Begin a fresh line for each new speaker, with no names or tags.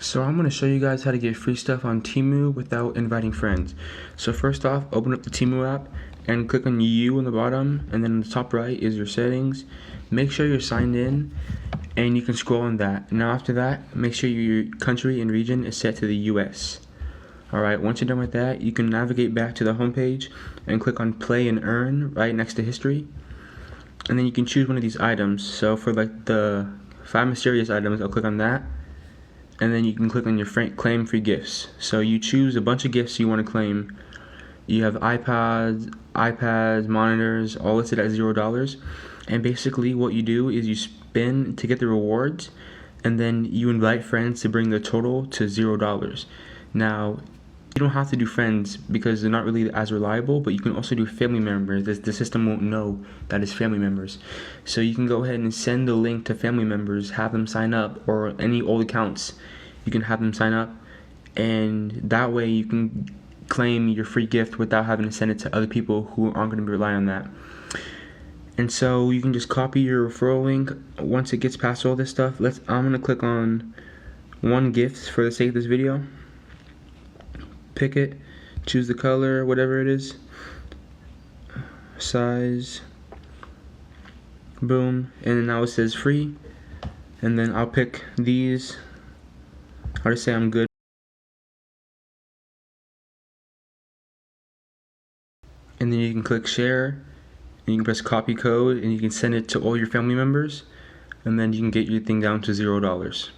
So I'm going to show you guys how to get free stuff on Temu without inviting friends. So first off, open up the Temu app and click on You on the bottom, and then on the top right is your settings. Make sure you're signed in and you can scroll on that. Now after that, make sure your country and region is set to the US. Alright, once you're done with that, you can navigate back to the home page and click on Play and Earn right next to History. And then you can choose one of these items. So for like the 5 mysterious items, I'll click on that. And then you can click on your claim free gifts. So you choose a bunch of gifts you want to claim. You have iPads, monitors, all listed at $0. And basically what you do is you spin to get the rewards, and then you invite friends to bring the total to $0. Now, you don't have to do friends because they're not really as reliable, but you can also do family members. The system won't know that it's family members. So you can go ahead and send the link to family members, have them sign up, or any old accounts, you can have them sign up, and that way you can claim your free gift without having to send it to other people who aren't going to rely on that. And so you can just copy your referral link. Once it gets past all this stuff, I'm going to click on one gift for the sake of this video. Pick it, choose the color, whatever it is, size, boom, and now it says free. And then I'll pick these. I'll just say I'm good. And then you can click share, and you can press copy code, and you can send it to all your family members, and then you can get your thing down to $0.